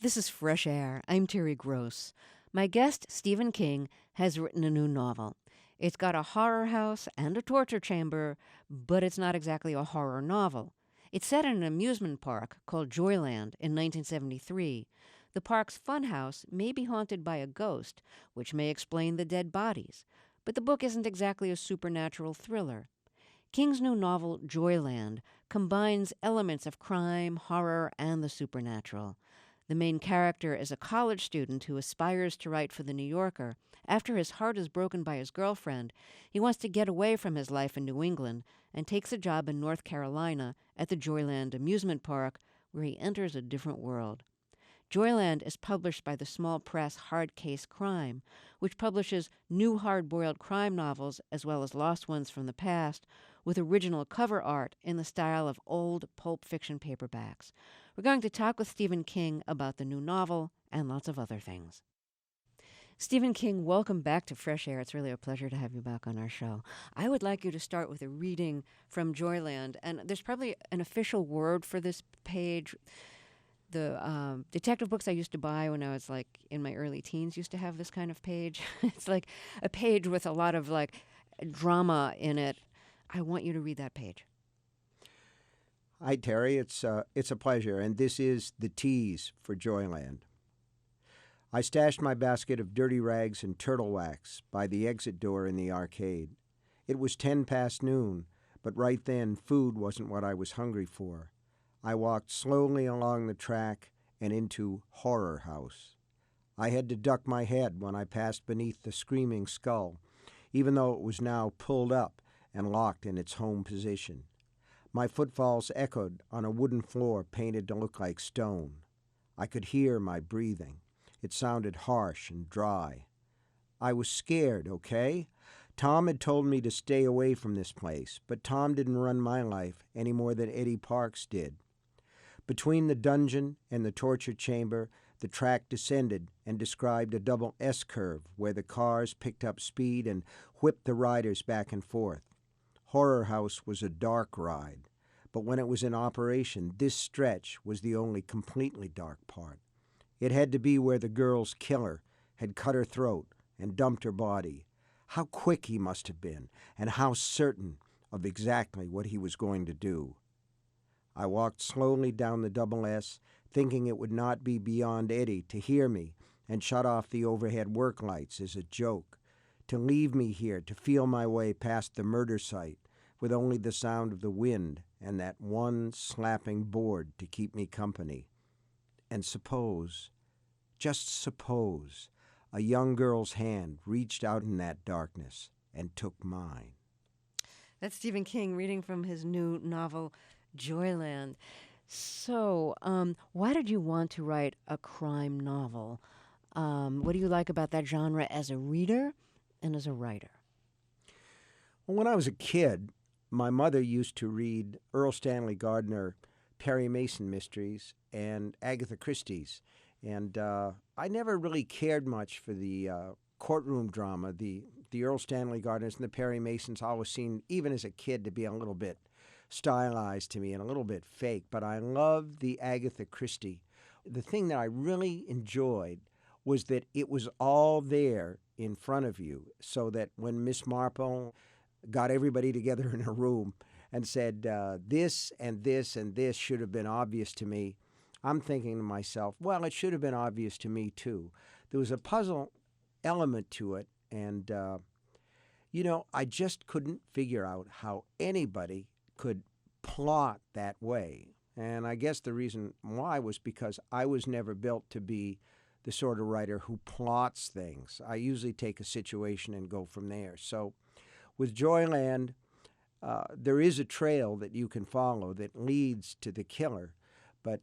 This is Fresh Air. I'm Terry Gross. My guest, Stephen King, has written a new novel. It's got a horror house and a torture chamber, but it's not exactly a horror novel. It's set in an amusement park called Joyland in 1973. The park's funhouse may be haunted by a ghost, which may explain the dead bodies. But the book isn't exactly a supernatural thriller. King's new novel, Joyland, combines elements of crime, horror, and the supernatural. The main character is a college student who aspires to write for The New Yorker. After his heart is broken by his girlfriend, he wants to get away from his life in New England and takes a job in North Carolina at the Joyland amusement park, where he enters a different world. Joyland is published by the small press Hard Case Crime, which publishes new hard-boiled crime novels as well as lost ones from the past, with original cover art in the style of old pulp fiction paperbacks. We're going to talk with Stephen King about the new novel and lots of other things. Stephen King, welcome back to Fresh Air. It's really a pleasure to have you back on our show. I would like you to start with a reading from Joyland, and there's probably an official word for this page. The detective books I used to buy when I was like in my early teens used to have this kind of page. It's like a page with a lot of like drama in it. I want you to read that page. Hi, Terry. It's a pleasure, and this is the tease for Joyland. I stashed my basket of dirty rags and turtle wax by the exit door in the arcade. It was 10 past noon, but right then food wasn't what I was hungry for. I walked slowly along the track and into Horror House. I had to duck my head when I passed beneath the screaming skull, even though it was now pulled up and locked in its home position. My footfalls echoed on a wooden floor painted to look like stone. I could hear my breathing. It sounded harsh and dry. I was scared, okay? Tom had told me to stay away from this place, but Tom didn't run my life any more than Eddie Parks did. Between the dungeon and the torture chamber, the track descended and described a double S-curve where the cars picked up speed and whipped the riders back and forth. Horror House was a dark ride, but when it was in operation, this stretch was the only completely dark part. It had to be where the girl's killer had cut her throat and dumped her body. How quick he must have been, and how certain of exactly what he was going to do. I walked slowly down the double S, thinking it would not be beyond Eddie to hear me and shut off the overhead work lights as a joke, to leave me here to feel my way past the murder site with only the sound of the wind and that one slapping board to keep me company. And suppose, just suppose, a young girl's hand reached out in that darkness and took mine. That's Stephen King reading from his new novel, Joyland. So, why did you want to write a crime novel? What do you like about that genre as a reader and as a writer? Well, when I was a kid, my mother used to read Earl Stanley Gardner, Perry Mason mysteries, and Agatha Christie's. And I never really cared much for the courtroom drama. The Earl Stanley Gardners and the Perry Masons always seemed, even as a kid, to be a little bit stylized to me and a little bit fake. But I loved the Agatha Christie. The thing that I really enjoyed was that it was all there in front of you, so that when Miss Marple got everybody together in a room and said, this and this and this should have been obvious to me, I'm thinking to myself, well, it should have been obvious to me too. There was a puzzle element to it, and, I just couldn't figure out how anybody could plot that way. And I guess the reason why was because I was never built to be the sort of writer who plots things. I usually take a situation and go from there. So with Joyland, there is a trail that you can follow that leads to the killer. But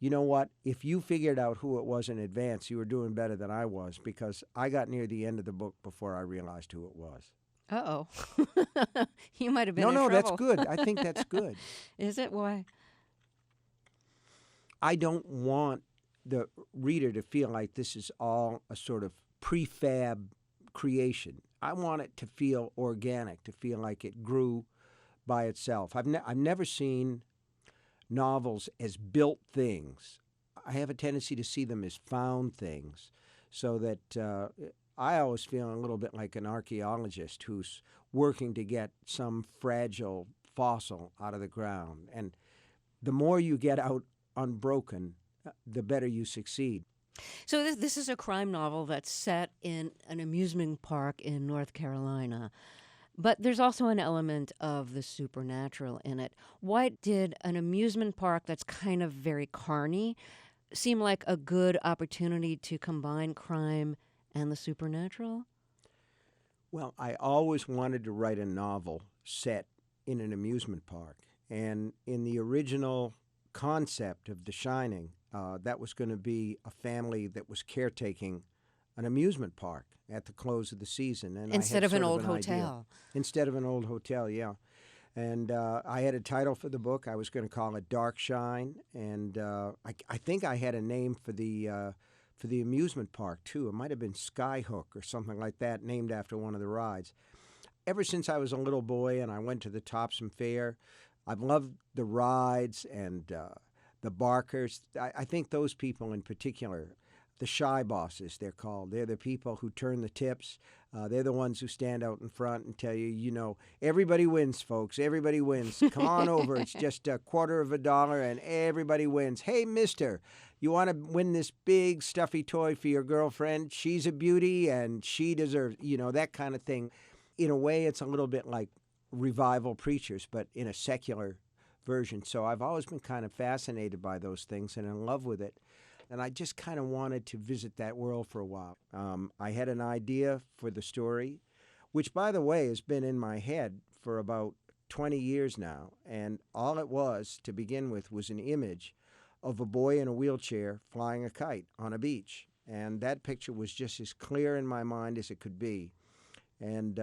you know what? If you figured out who it was in advance, you were doing better than I was, because I got near the end of the book before I realized who it was. Uh-oh. You might have been in No, trouble. that's good. I think that's good. Is it? Why? I don't want the reader to feel like this is all a sort of prefab creation. I want it to feel organic, to feel like it grew by itself. I've never seen novels as built things. I have a tendency to see them as found things, so that I always feel a little bit like an archaeologist who's working to get some fragile fossil out of the ground. And the more you get out unbroken, the better you succeed. So this is a crime novel that's set in an amusement park in North Carolina. But there's also an element of the supernatural in it. Why did an amusement park that's kind of very carny seem like a good opportunity to combine crime and the supernatural? Well, I always wanted to write a novel set in an amusement park. And in the original concept of The Shining, that was going to be a family that was caretaking an amusement park at the close of the season. And Instead I had of an sort old an idea. hotel. Instead of an old hotel, yeah. And I had a title for the book. I was going to call it Dark Shine. And I think I had a name for the amusement park, too. It might have been Skyhook or something like that, named after one of the rides. Ever since I was a little boy and I went to the Topsom Fair, I've loved the rides and the barkers. I think those people in particular, the shy bosses, they're called. They're the people who turn the tips. They're the ones who stand out in front and tell you, everybody wins, folks. Everybody wins. Come on over. It's just $0.25 and everybody wins. Hey, mister, you want to win this big stuffy toy for your girlfriend? She's a beauty and she deserves, that kind of thing. In a way, it's a little bit like revival preachers, but in a secular version. So I've always been kind of fascinated by those things and in love with it. And I just kind of wanted to visit that world for a while. I had an idea for the story, which, by the way, has been in my head for about 20 years now. And all it was, to begin with, was an image of a boy in a wheelchair flying a kite on a beach. And that picture was just as clear in my mind as it could be. And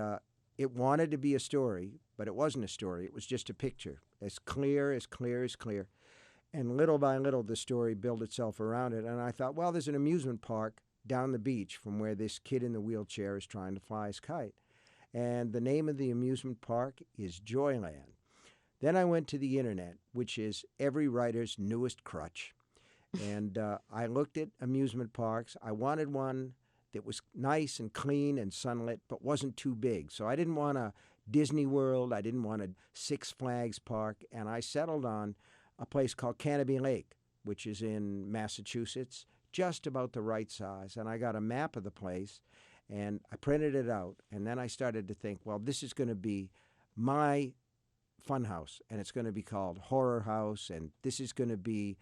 it wanted to be a story, but it wasn't a story. It was just a picture, as clear, as clear, as clear. And little by little, the story built itself around it. And I thought, well, there's an amusement park down the beach from where this kid in the wheelchair is trying to fly his kite. And the name of the amusement park is Joyland. Then I went to the internet, which is every writer's newest crutch. And I looked at amusement parks. I wanted one that was nice and clean and sunlit, but wasn't too big. So I didn't want a Disney World. I didn't want a Six Flags park. And I settled on a place called Canopy Lake, which is in Massachusetts, just about the right size. And I got a map of the place, and I printed it out. And then I started to think, well, this is going to be my fun house, and it's going to be called Horror House, and this is going to be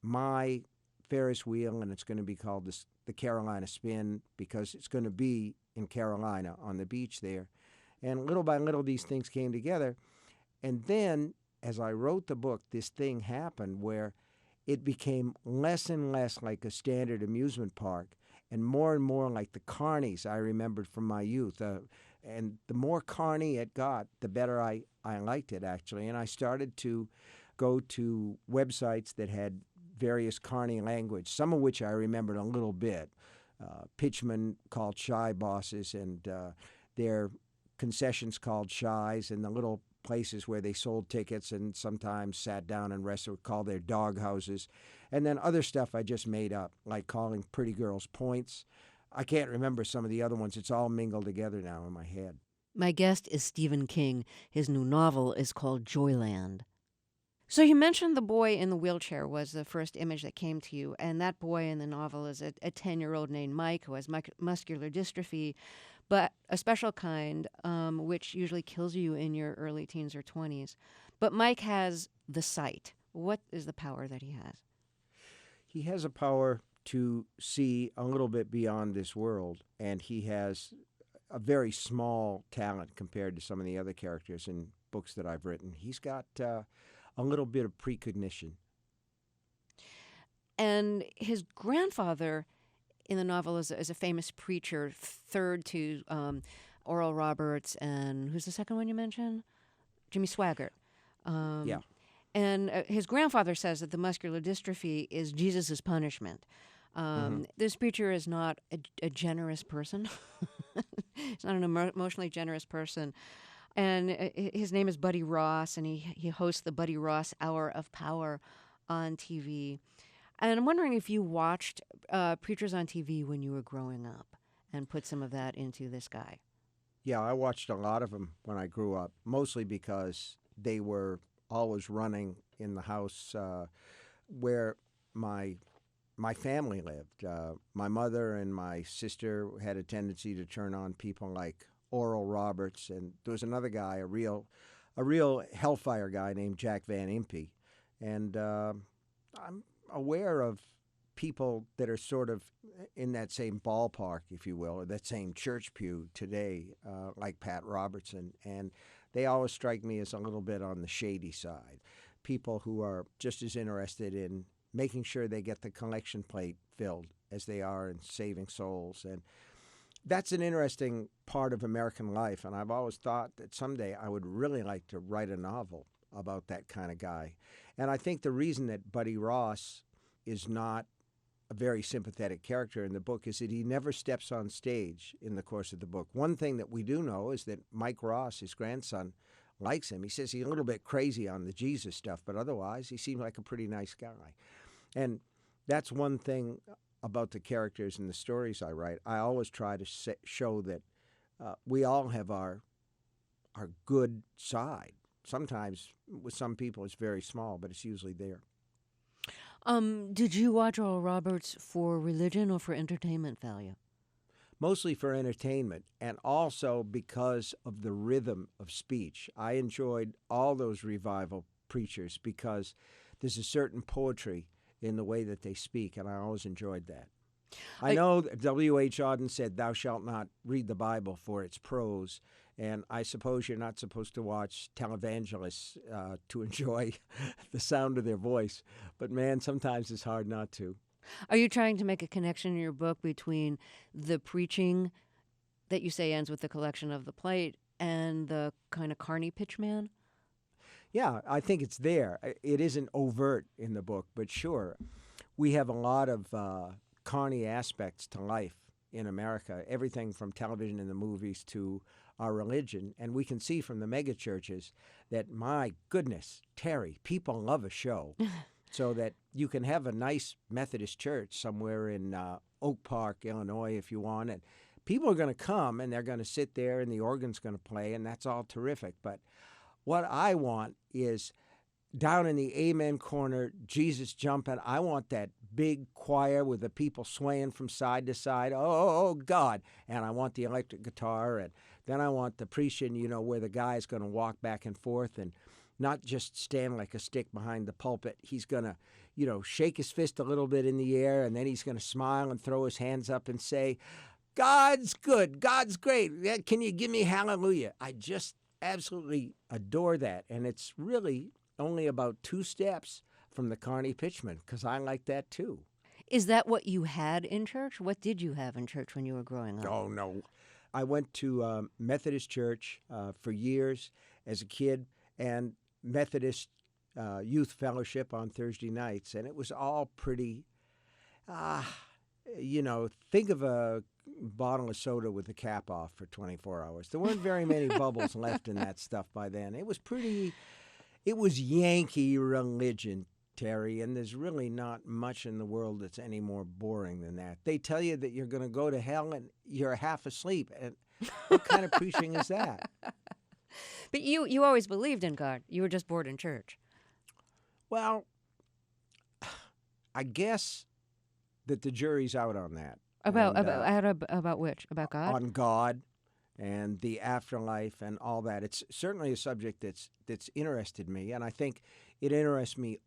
my Ferris wheel, and it's going to be called the Carolina Spin, because it's going to be in Carolina on the beach there. And little by little, these things came together. And then, as I wrote the book, this thing happened where it became less and less like a standard amusement park and more like the carnies I remembered from my youth. And the more carny it got, the better I liked it, actually. And I started to go to websites that had various carny language, some of which I remembered a little bit. Pitchman called Shy Bosses, and their concessions called Shies, and the little places where they sold tickets and sometimes sat down and rested called their dog houses. And then other stuff I just made up, like calling pretty girls points. I can't remember some of the other ones. It's all mingled together now in my head. My guest is Stephen King. His new novel is called Joyland. So you mentioned the boy in the wheelchair was the first image that came to you, and that boy in the novel is a 10-year-old named Mike who has muscular dystrophy, but a special kind, which usually kills you in your early teens or 20s. But Mike has the sight. What is the power that he has? He has a power to see a little bit beyond this world, and he has a very small talent compared to some of the other characters in books that I've written. He's got a little bit of precognition. And his grandfather in the novel is a famous preacher, third to Oral Roberts and who's the second one you mentioned? Jimmy Swaggart. Yeah. And his grandfather says that the muscular dystrophy is Jesus' punishment. This preacher is not a generous person. He's not an emotionally generous person. And his name is Buddy Ross, and he hosts the Buddy Ross Hour of Power on TV. And I'm wondering if you watched preachers on TV when you were growing up and put some of that into this guy. Yeah, I watched a lot of them when I grew up, mostly because they were always running in the house where my my family lived. My mother and my sister had a tendency to turn on people like Oral Roberts, and there was another guy, a real hellfire guy named Jack Van Impe, and I'm aware of people that are sort of in that same ballpark, if you will, or that same church pew today, like Pat Robertson, and they always strike me as a little bit on the shady side. People who are just as interested in making sure they get the collection plate filled as they are in saving souls. And that's an interesting part of American life. And I've always thought that someday I would really like to write a novel about that kind of guy. And I think the reason that Buddy Ross is not a very sympathetic character in the book is that he never steps on stage in the course of the book. One thing that we do know is that Mike Ross, his grandson, likes him. He says he's a little bit crazy on the Jesus stuff, but otherwise he seems like a pretty nice guy. And that's one thing about the characters and the stories I write. I always try to show that we all have our good side. Sometimes with some people it's very small, but it's usually there. Did you watch Oral Roberts for religion or for entertainment value? Mostly for entertainment, and also because of the rhythm of speech. I enjoyed all those revival preachers because there's a certain poetry in the way that they speak, and I always enjoyed that. I know that W.H. Auden said, "Thou shalt not read the Bible for its prose," and I suppose you're not supposed to watch televangelists to enjoy the sound of their voice, but man, sometimes it's hard not to. Are you trying to make a connection in your book between the preaching that you say ends with the collection of the plate and the kind of carny pitchman? Yeah, I think it's there. It isn't overt in the book, but sure, we have a lot of carny aspects to life in America, everything from television and the movies to our religion. And we can see from the megachurches that, my goodness, Terry, people love a show. So that you can have a nice Methodist church somewhere in Oak Park, Illinois, if you want, and people are going to come and they're going to sit there and the organ's going to play, and that's all terrific. But what I want is down in the amen corner, Jesus jumping. I want that big choir with the people swaying from side to side. Oh, God. And I want the electric guitar. And then I want the preaching, where the guy's going to walk back and forth and not just stand like a stick behind the pulpit. He's going to, shake his fist a little bit in the air, and then he's going to smile and throw his hands up and say, "God's good. God's great. Can you give me hallelujah?" I just absolutely adore that. And it's really only about 2 steps from the Carney Pitchman, because I like that too. Is that what you had in church? What did you have in church when you were growing up? Oh, no. I went to Methodist church for years as a kid, and Methodist Youth Fellowship on Thursday nights, and it was all pretty, think of a bottle of soda with the cap off for 24 hours. There weren't very many bubbles left in that stuff by then. It was Yankee religion, Terry, and there's really not much in the world that's any more boring than that. They tell you that you're going to go to hell and you're half asleep, and what kind of preaching is that? But you always believed in God. You were just bored in church. Well, I guess that the jury's out on that. About which? About God? On God and the afterlife and all that. It's certainly a subject that's interested me, and I think it interests me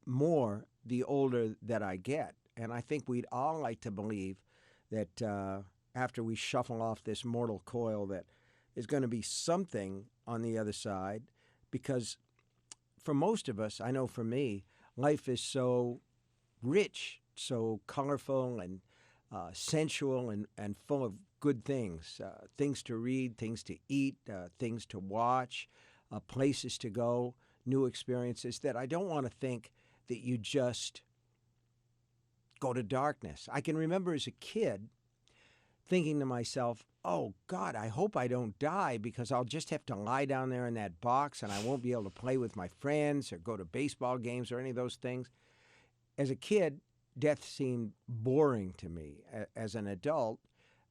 more the older that I get. And I think we'd all like to believe that after we shuffle off this mortal coil, that there's going to be something on the other side, because for most of us, I know for me, life is so rich, so colorful and sensual and full of good things, things to read, things to eat, things to watch, places to go, new experiences, that I don't want to think that you just go to darkness. I can remember as a kid thinking to myself, "Oh, God, I hope I don't die, because I'll just have to lie down there in that box and I won't be able to play with my friends or go to baseball games or any of those things." As a kid, death seemed boring to me. As an adult,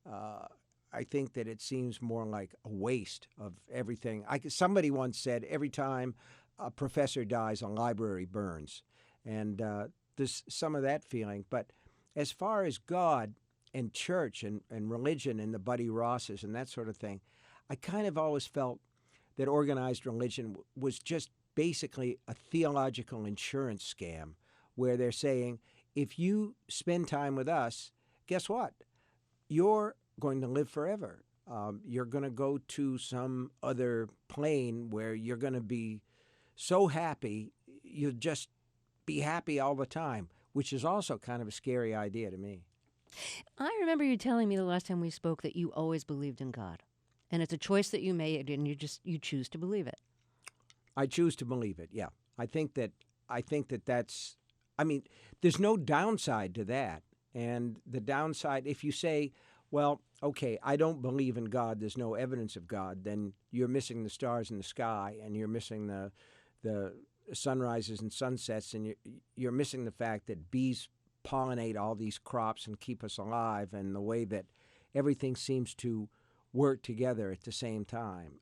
I think that it seems more like a waste of everything. Somebody once said, every time a professor dies, a library burns. And there's some of that feeling. But as far as God and church and religion and the Buddy Rosses and that sort of thing, I kind of always felt that organized religion was just basically a theological insurance scam where they're saying, if you spend time with us, guess what? You're going to live forever. You're going to go to some other plane where you're going to be so happy, you'll just be happy all the time, which is also kind of a scary idea to me. I remember you telling me the last time we spoke that you always believed in God. And it's a choice that you made, and you choose to believe it. I choose to believe it, yeah. I think that that's, I mean, there's no downside to that. And the downside, if you say, well, okay, I don't believe in God, there's no evidence of God, then you're missing the stars in the sky, and you're missing the sunrises and sunsets, and you're missing the fact that bees pollinate all these crops and keep us alive, and the way that everything seems to work together at the same time.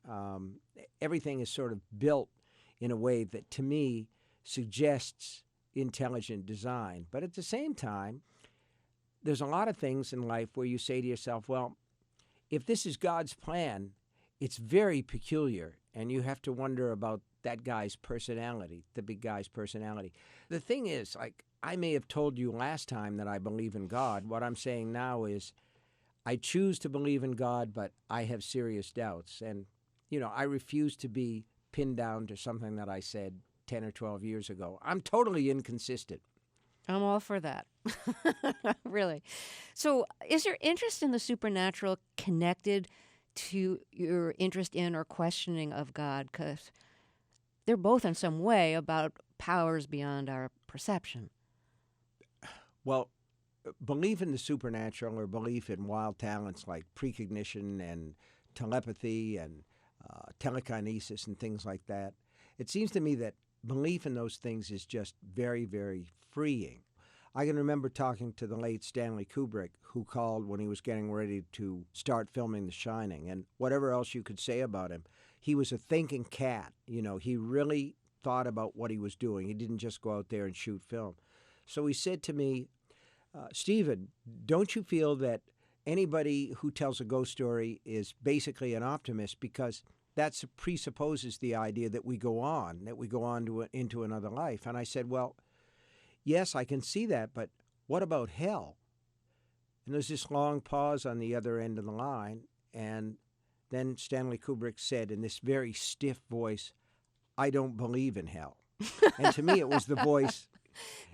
Everything is sort of built in a way that, to me, suggests intelligent design. But at the same time, there's a lot of things in life where you say to yourself, well, if this is God's plan, it's very peculiar, and you have to wonder about that guy's personality, the big guy's personality. The thing is, like, I may have told you last time that I believe in God. What I'm saying now is I choose to believe in God, but I have serious doubts. And, I refuse to be pinned down to something that I said 10 or 12 years ago. I'm totally inconsistent. I'm all for that. Really. So is your interest in the supernatural connected to your interest in or questioning of God? Because they're both in some way about powers beyond our perception. Well, belief in the supernatural or belief in wild talents like precognition and telepathy and telekinesis and things like that, it seems to me that belief in those things is just very, very freeing. I can remember talking to the late Stanley Kubrick, who called when he was getting ready to start filming The Shining, and whatever else you could say about him, he was a thinking cat. He really thought about what he was doing. He didn't just go out there and shoot film. So he said to me, Stephen, don't you feel that anybody who tells a ghost story is basically an optimist, because that presupposes the idea that we go on into another life? And I said, well, yes, I can see that, but what about hell? And there's this long pause on the other end of the line, and then Stanley Kubrick said in this very stiff voice, I don't believe in hell. And to me, it was the voice...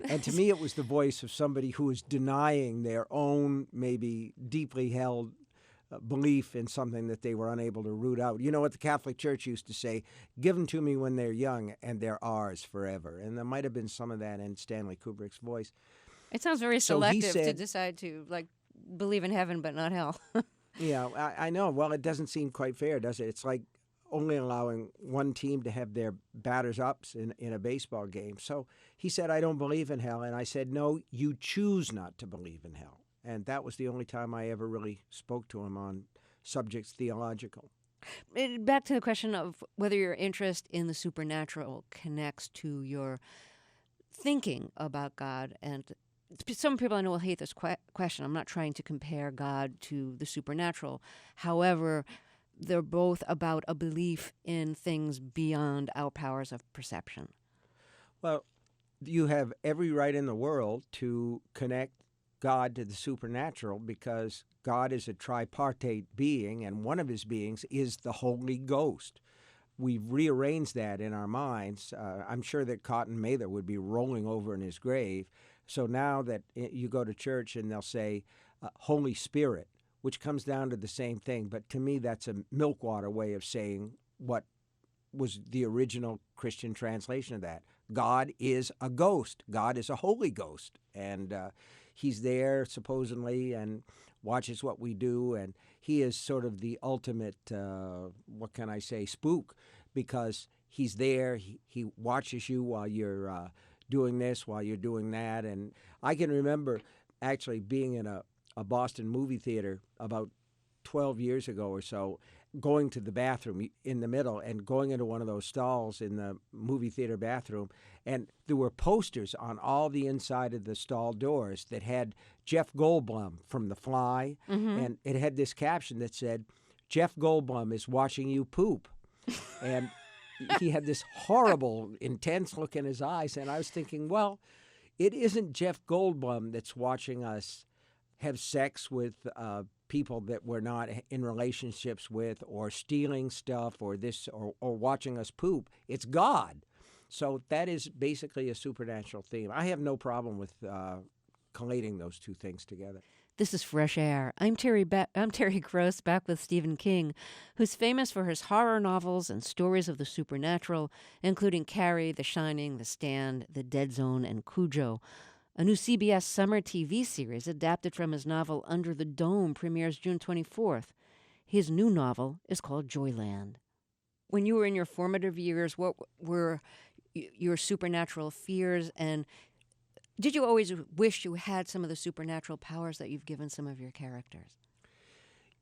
And to me, it was the voice of somebody who is denying their own maybe deeply held belief in something that they were unable to root out. You know what the Catholic Church used to say? Give them to me when they're young, and they're ours forever. And there might have been some of that in Stanley Kubrick's voice. It sounds very So he selective said, to decide to believe in heaven but not hell. Yeah, I know. Well, it doesn't seem quite fair, does it? It's like only allowing one team to have their batters ups in a baseball game. So he said, I don't believe in hell. And I said, no, you choose not to believe in hell. And that was the only time I ever really spoke to him on subjects theological. Back to the question of whether your interest in the supernatural connects to your thinking about God. And some people I know will hate this question. I'm not trying to compare God to the supernatural. However, they're both about a belief in things beyond our powers of perception. Well, you have every right in the world to connect God to the supernatural, because God is a tripartite being, and one of his beings is the Holy Ghost. We've rearranged that in our minds. I'm sure that Cotton Mather would be rolling over in his grave. So now that you go to church and they'll say Holy Spirit, which comes down to the same thing. But to me, that's a milk-water way of saying what was the original Christian translation of that. God is a ghost. God is a Holy Ghost. And he's there, supposedly, and watches what we do. And he is sort of the ultimate, what can I say, spook, because he's there. He watches you while you're doing this while you're doing that. And I can remember actually being in a Boston movie theater about 12 years ago or so, going to the bathroom in the middle and going into one of those stalls in the movie theater bathroom. And there were posters on all the inside of the stall doors that had Jeff Goldblum from The Fly. And it had this caption that said, "Jeff Goldblum is watching you poop." And he had this horrible, intense look in his eyes. And I was thinking, well, it isn't Jeff Goldblum that's watching us have sex with people that we're not in relationships with, or stealing stuff, or this, or watching us poop. It's God. So that is basically a supernatural theme. I have no problem with collating those two things together. This is Fresh Air. I'm Terry Gross, back with Stephen King, who's famous for his horror novels and stories of the supernatural, including Carrie, The Shining, The Stand, The Dead Zone, and Cujo. A new CBS summer TV series adapted from his novel Under the Dome premieres June 24th. His new novel is called Joyland. When you were in your formative years, what were your supernatural fears, and did you always wish you had some of the supernatural powers that you've given some of your characters?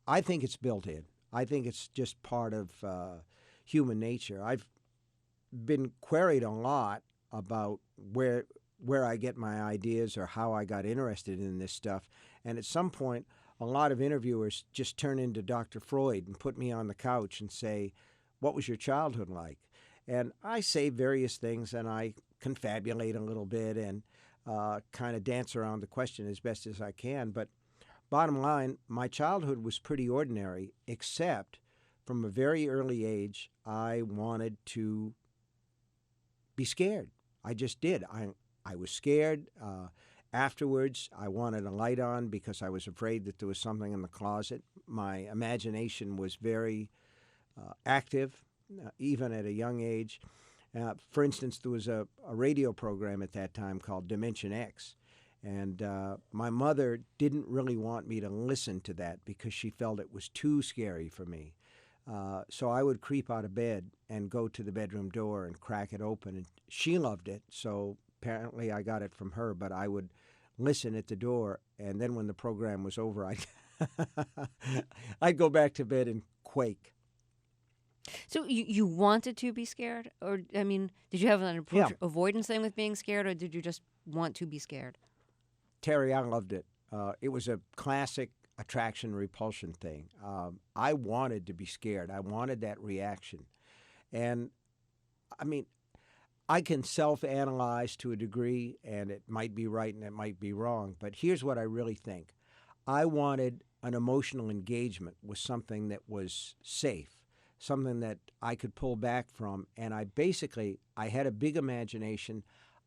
I think it's built in. I think it's just part of human nature. I've been queried a lot about where I get my ideas or how I got interested in this stuff. And at some point, a lot of interviewers just turn into Dr. Freud and put me on the couch and say, "What was your childhood like?" And I say various things, and I confabulate a little bit and kind of dance around the question as best as I can. But bottom line, my childhood was pretty ordinary, except from a very early age, I wanted to be scared. I just did. I was scared. Afterwards, I wanted a light on because I was afraid that there was something in the closet. My imagination was very active, even at a young age. For instance, there was a radio program at that time called Dimension X. And my mother didn't really want me to listen to that because she felt it was too scary for me. So I would creep out of bed and go to the bedroom door and crack it open. And she loved it, so apparently I got it from her. But I would listen at the door, and then when the program was over, I'd go back to bed and quake. So you wanted to be scared? Or, I mean, did you have an approach, Yeah. avoidance thing with being scared, or did you just want to be scared? Terry, I loved it. It was a classic attraction-repulsion thing. I wanted to be scared. I wanted that reaction. And, I mean, I can self-analyze to a degree, and it might be right and it might be wrong, but here's what I really think. I wanted an emotional engagement with something that was safe, something that I could pull back from, and I had a big imagination.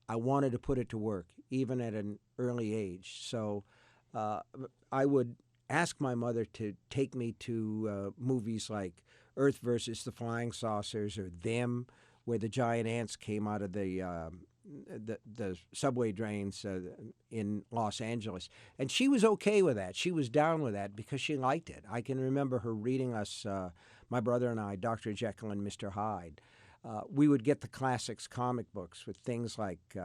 I wanted to put it to work, even at an early age. So I would ask my mother to take me to movies like Earth versus the Flying Saucers, or Them, where the giant ants came out of the subway drains in Los Angeles. And she was okay with that. She was down with that because she liked it. I can remember her reading us, my brother and I, Dr. Jekyll and Mr. Hyde. We would get the classics comic books with things like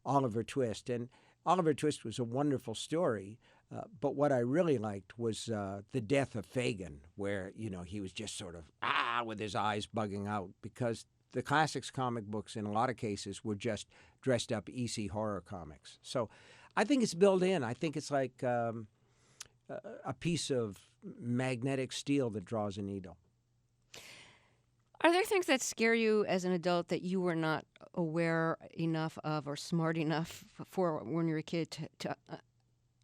Oliver Twist. And Oliver Twist was a wonderful story, but what I really liked was the death of Fagin, where, he was just sort of, with his eyes bugging out, because the classics comic books, in a lot of cases, were just dressed up EC horror comics. So I think it's built in. I think it's like a piece of magnetic steel that draws a needle. Are there things that scare you as an adult that you were not aware enough of or smart enough for when you were a kid to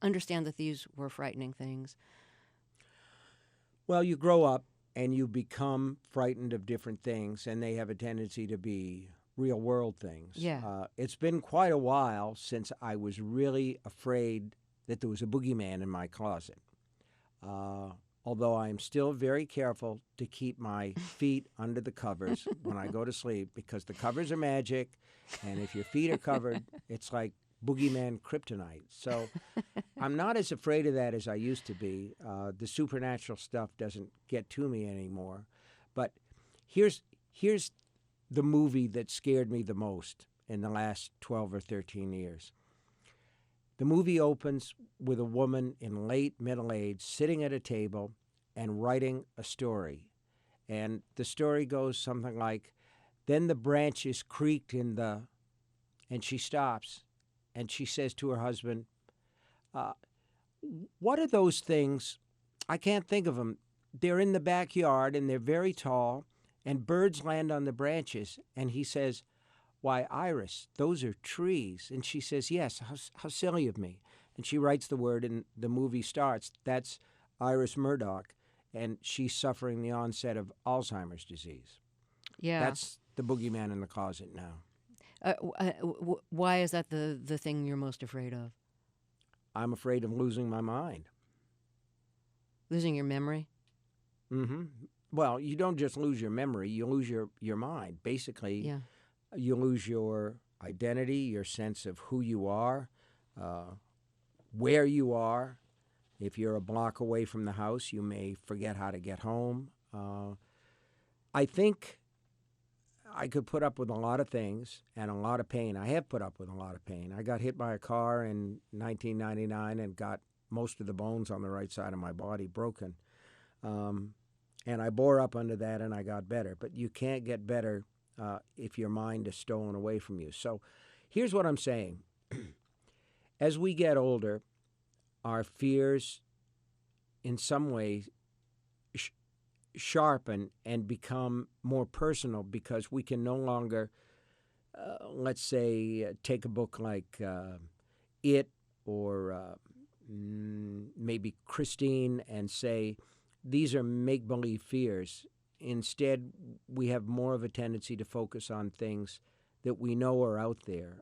understand that these were frightening things? Well, you grow up and you become frightened of different things, and they have a tendency to be real-world things. Yeah. It's been quite a while since I was really afraid that there was a boogeyman in my closet, although I'm still very careful to keep my feet under the covers when I go to sleep, because the covers are magic, and if your feet are covered, it's like boogeyman kryptonite. So I'm not as afraid of that as I used to be. The supernatural stuff doesn't get to me anymore. But here's the movie that scared me the most, in the last 12 or 13 years. The movie opens with a woman in late middle age sitting at a table and writing a story. And the story goes something like, then the branches creaked and she stops and she says to her husband, what are those things? I can't think of them. They're in the backyard and they're very tall and birds land on the branches. And he says, why, Iris, those are trees. And she says, yes, how silly of me. And she writes the word and the movie starts. That's Iris Murdoch, and she's suffering the onset of Alzheimer's disease. Yeah. That's the boogeyman in the closet now. Why is that the thing you're most afraid of? I'm afraid of losing my mind. Losing your memory? Mm-hmm. Well, you don't just lose your memory, you lose your mind. Basically, Yeah. you lose your identity, your sense of who you are, where you are. If you're a block away from the house, you may forget how to get home. I think I could put up with a lot of things and a lot of pain. I have put up with a lot of pain. I got hit by a car in 1999 and got most of the bones on the right side of my body broken. And I bore up under that and I got better. But you can't get better if your mind is stolen away from you. So here's what I'm saying. As we get older, our fears in some ways sharpen and become more personal because we can no longer, let's say, take a book like It or maybe Christine and say, these are make-believe fears. Instead, we have more of a tendency to focus on things that we know are out there.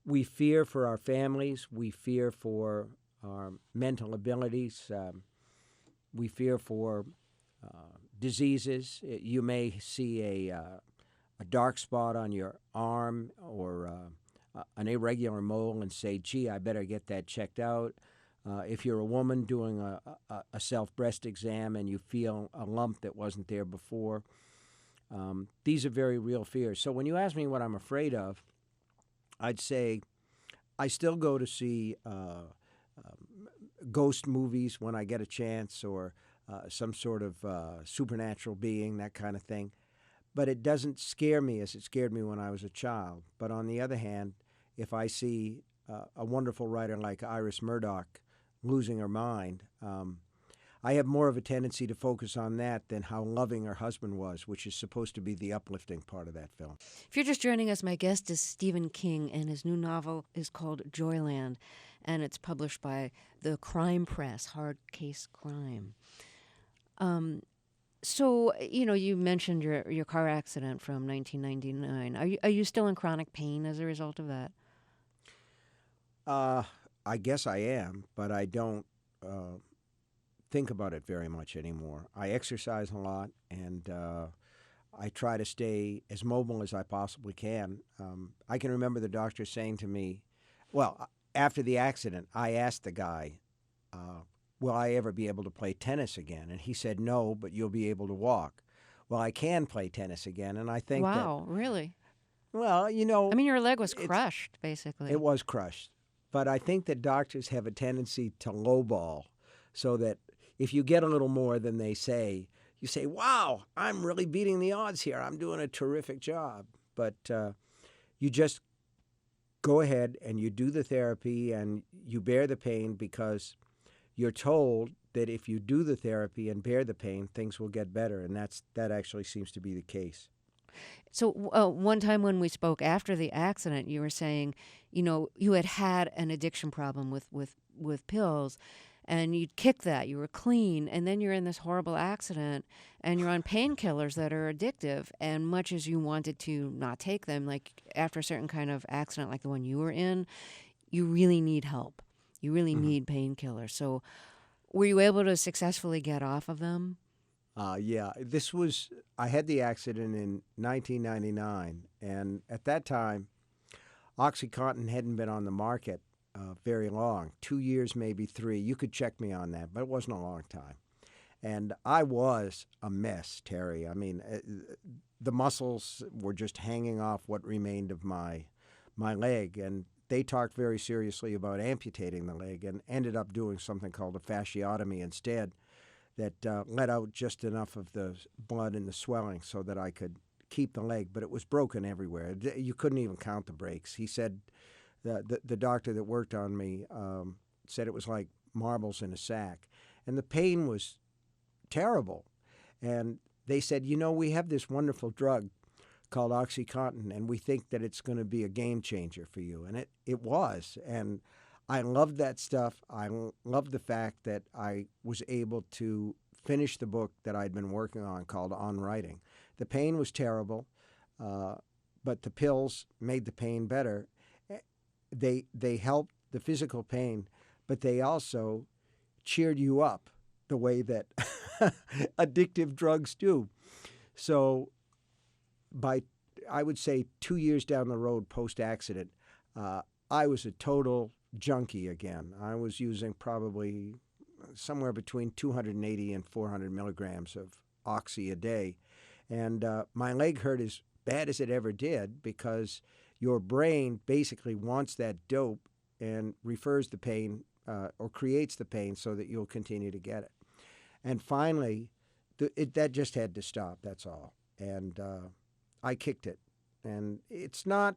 We fear for our families. We fear for our mental abilities. We fear for diseases. You may see a dark spot on your arm or an irregular mole and say, gee, I better get that checked out. If you're a woman doing a self-breast exam and you feel a lump that wasn't there before, these are very real fears. So when you ask me what I'm afraid of, I'd say I still go to see ghost movies when I get a chance or some sort of supernatural being, that kind of thing. But it doesn't scare me as it scared me when I was a child. But on the other hand, if I see a wonderful writer like Iris Murdoch losing her mind, I have more of a tendency to focus on that than how loving her husband was, which is supposed to be the uplifting part of that film. If you're just joining us, my guest is Stephen King, and his new novel is called Joyland, and it's published by the Crime Press, Hard Case Crime. So, you mentioned your car accident from 1999. Are you still in chronic pain as a result of that? I guess I am, but I don't think about it very much anymore. I exercise a lot, and I try to stay as mobile as I possibly can. I can remember the doctor saying to me, well, after the accident, I asked the guy, will I ever be able to play tennis again? And he said, no, but you'll be able to walk. Well, I can play tennis again, and I think Wow, really? Well, I mean, your leg was crushed, basically. It was crushed. But I think that doctors have a tendency to lowball so that if you get a little more than they say, you say, wow, I'm really beating the odds here. I'm doing a terrific job. But you just go ahead and you do the therapy and you bear the pain because you're told that if you do the therapy and bear the pain, things will get better. And that actually seems to be the case. So one time when we spoke after the accident, you were saying, you had an addiction problem with pills, and you'd kick that. You were clean, and then you're in this horrible accident, and you're on painkillers that are addictive. And much as you wanted to not take them, like after a certain kind of accident like the one you were in, you really need help. You really need painkillers. So were you able to successfully get off of them? Yeah, I had the accident in 1999, and at that time, OxyContin hadn't been on the market very long, 2 years, maybe 3. You could check me on that, but it wasn't a long time. And I was a mess, Terry. I mean, the muscles were just hanging off what remained of my leg, and they talked very seriously about amputating the leg, and ended up doing something called a fasciotomy instead, that let out just enough of the blood and the swelling so that I could keep the leg, but it was broken everywhere. You couldn't even count the breaks. He said, the doctor that worked on me said it was like marbles in a sack, and the pain was terrible. And they said, we have this wonderful drug called OxyContin, and we think that it's going to be a game changer for you. And it was. And I loved that stuff. I loved the fact that I was able to finish the book that I'd been working on called On Writing. The pain was terrible, but the pills made the pain better. They helped the physical pain, but they also cheered you up the way that addictive drugs do. So I would say 2 years down the road post-accident, I was a total junkie again. I was using probably somewhere between 280 and 400 milligrams of oxy a day. And my leg hurt as bad as it ever did because your brain basically wants that dope and refers the pain or creates the pain so that you'll continue to get it. And finally, that just had to stop, that's all. And I kicked it. And it's not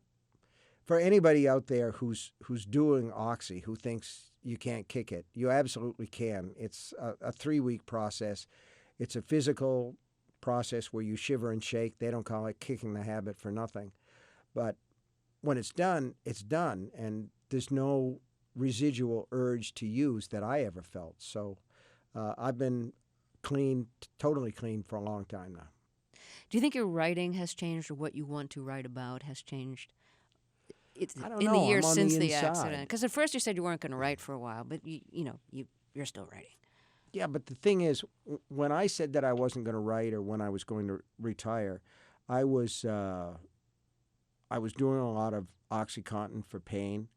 for anybody out there who's doing oxy, who thinks you can't kick it. You absolutely can. It's a 3-week process. It's a physical process where you shiver and shake. They don't call it kicking the habit for nothing. But when it's done, and there's no residual urge to use that I ever felt. So I've been clean, totally clean for a long time now. Do you think your writing has changed, or what you want to write about has changed I don't in know. the years I'm on since the the inside. accident? Because at first you said you weren't going to write for a while, but you're still writing. Yeah, but the thing is, when I said that I wasn't going to write or when I was going to retire, I was doing a lot of OxyContin for pain,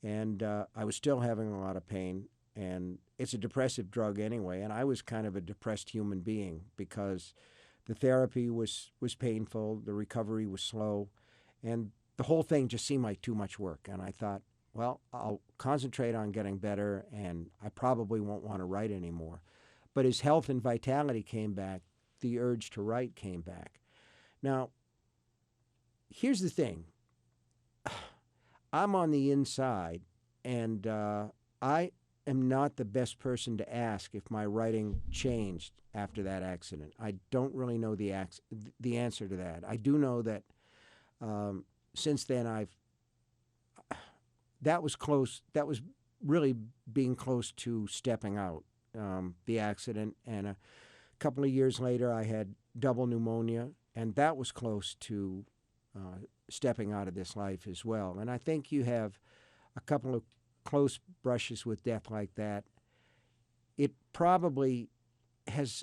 and I was still having a lot of pain. And it's a depressive drug anyway, and I was kind of a depressed human being because the therapy was painful, the recovery was slow, and the whole thing just seemed like too much work. And I thought, well, I'll concentrate on getting better, and I probably won't want to write anymore. But as health and vitality came back, the urge to write came back. Now, here's the thing. I'm on the inside, and I am not the best person to ask if my writing changed after that accident. I don't really know the answer to that. I do know that since then that was close. That was really being close to stepping out. The accident, and a couple of years later, I had double pneumonia, and that was close to stepping out of this life as well. And I think you have a couple of close brushes with death like that. It probably has.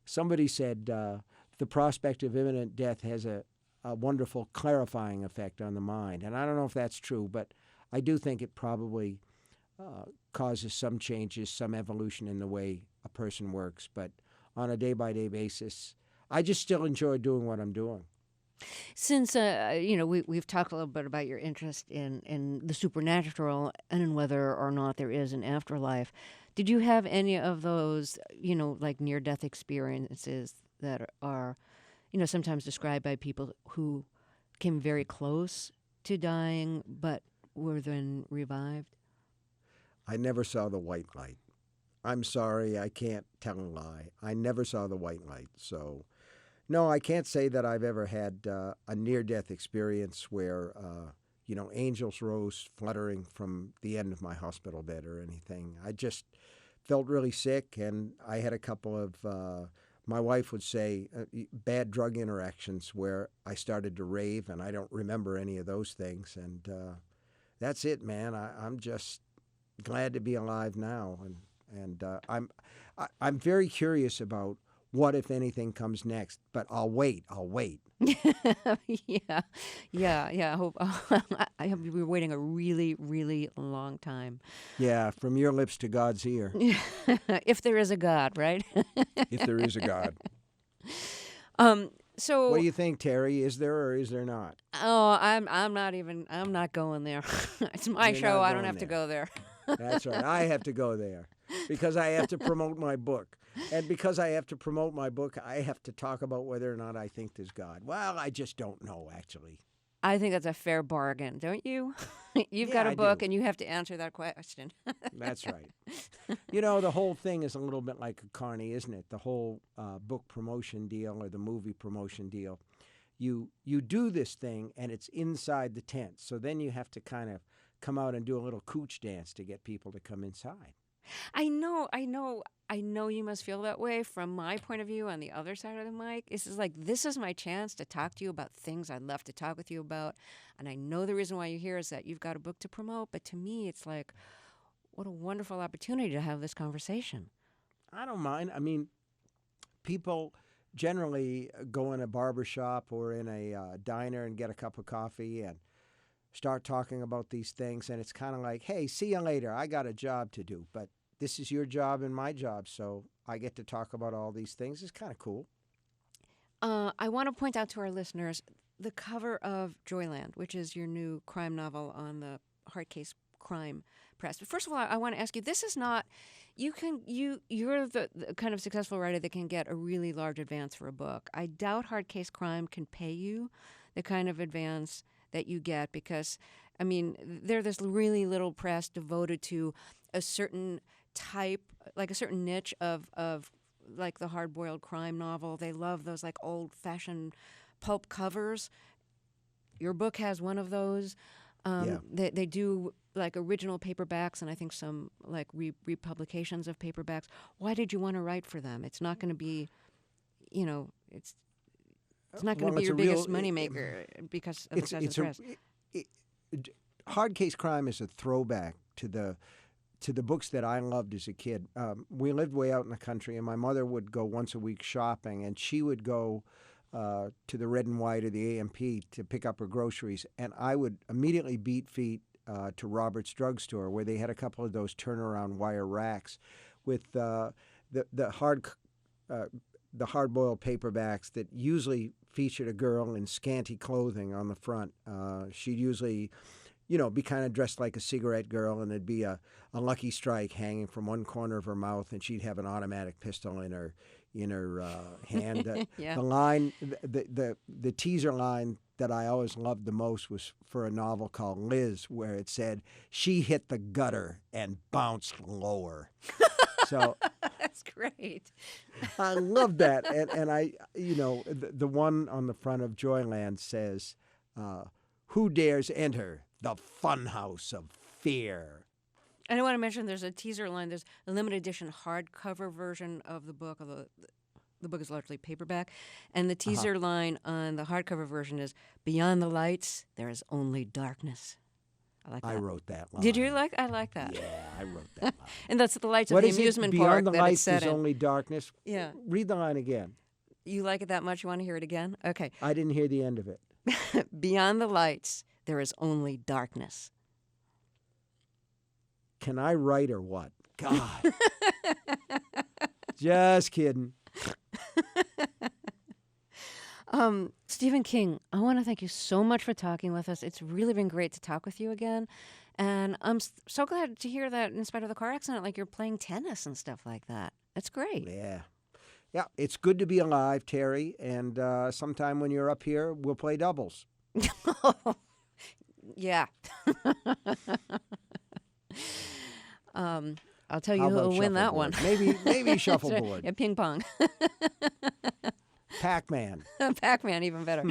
Somebody said the prospect of imminent death has a wonderful clarifying effect on the mind. And I don't know if that's true, but I do think it probably causes some changes, some evolution in the way a person works. But on a day-by-day basis, I just still enjoy doing what I'm doing. Since we've talked a little bit about your interest in the supernatural and in whether or not there is an afterlife, did you have any of those, like near-death experiences that are, sometimes described by people who came very close to dying but were then revived? I never saw the white light. I'm sorry, I can't tell a lie. I never saw the white light, so no, I can't say that I've ever had a near-death experience where, angels rose fluttering from the end of my hospital bed or anything. I just felt really sick, and I had a couple of, my wife would say, bad drug interactions where I started to rave, and I don't remember any of those things. And that's it, man. I'm just glad to be alive now, and I'm very curious about what, if anything, comes next. But I'll wait. Yeah, yeah. I hope I hope we're waiting a really, really long time. Yeah, from your lips to God's ear, If there is a God, right? if there is a God. Um. What So, do you think, Terry? Is there or is there not? oh, I'm not going there. It's my You're show. not I don't going have to there. go there. That's right. I have to go there because I have to promote my book. And because I have to promote my book, I have to talk about whether or not I think there's God. Well, I just don't know, actually. I think that's a fair bargain, don't you? You've got Yeah, a I book do. and you have to answer that question. That's right. You know, the whole thing is a little bit like a carny, isn't it? The whole book promotion deal or the movie promotion deal. You do this thing and it's inside the tent. So then you have to kind of come out and do a little cooch dance to get people to come inside. I know you must feel that way. From my point of view on the other side of the mic, this is my chance to talk to you about things I'd love to talk with you about. And I know the reason why you're here is that you've got a book to promote, but to me it's like, what a wonderful opportunity to have this conversation. I don't mind. I mean, people generally go in a barber shop or in a diner and get a cup of coffee and start talking about these things. And it's kind of like, hey, see you later. I got a job to do. But this is your job and my job. So I get to talk about all these things. It's kind of cool. I want to point out to our listeners the cover of Joyland, which is your new crime novel on the Hard Case Crime Press. But first of all, I want to ask you, this is not, you're the kind of successful writer that can get a really large advance for a book. I doubt Hard Case Crime can pay you the kind of advance that you get because, I mean, they're this really little press devoted to a certain type, like a certain niche of like the hard-boiled crime novel. They love those like old-fashioned pulp covers. Your book has one of those. Yeah. They do like original paperbacks and I think some like republications of paperbacks. Why did you want to write for them? It's not going to be, it's not going to be your biggest moneymaker because of the size of the press. Hard Case Crime is a throwback to the books that I loved as a kid. We lived way out in the country, and my mother would go once a week shopping, and she would go to the Red and White or the A&P to pick up her groceries, and I would immediately beat feet to Robert's Drugstore, where they had a couple of those turnaround wire racks with the hard-boiled paperbacks that usually featured a girl in scanty clothing on the front. She'd usually, be kind of dressed like a cigarette girl, and there'd be a Lucky Strike hanging from one corner of her mouth, and she'd have an automatic pistol in her hand. Yeah. The line, the teaser line that I always loved the most was for a novel called Liz, where it said, "She hit the gutter and bounced lower." So That's great. I love that. And I, the one on the front of Joyland says, "Who dares enter the funhouse of fear?" And I want to mention there's a teaser line. There's a limited edition hardcover version of the book, although the book is largely paperback. And the teaser line on the hardcover version is, "Beyond the lights, there is only darkness." I like that. I wrote that line. Did you like? I like that. Yeah, I wrote that line. And that's the lights of What the is amusement it? park Beyond the that lights, it's set there's in. only darkness. Yeah. Read the line again. You like it that much? You want to hear it again? Okay. I didn't hear the end of it. Beyond the lights, there is only darkness. Can I write or what? God. Just kidding. Stephen King, I want to thank you so much for talking with us. It's really been great to talk with you again. And I'm so glad to hear that in spite of the car accident, like you're playing tennis and stuff like that. That's great. Yeah. Yeah, it's good to be alive, Terry. And sometime when you're up here, we'll play doubles. Yeah. I'll tell you How who about will win that one. shuffleboard? Maybe shuffleboard. Yeah, ping pong. Pac-Man. Pac-Man, even better.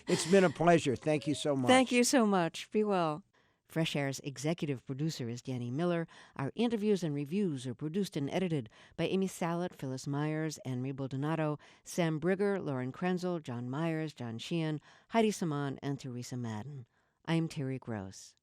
It's been a pleasure. Thank you so much. Thank you so much. Be well. Fresh Air's executive producer is Danny Miller. Our interviews and reviews are produced and edited by Amy Salet, Phyllis Myers, Anne-Marie Baldonado, Sam Brigger, Lauren Krenzel, John Myers, John Sheehan, Heidi Saman, and Teresa Madden. I'm Terry Gross.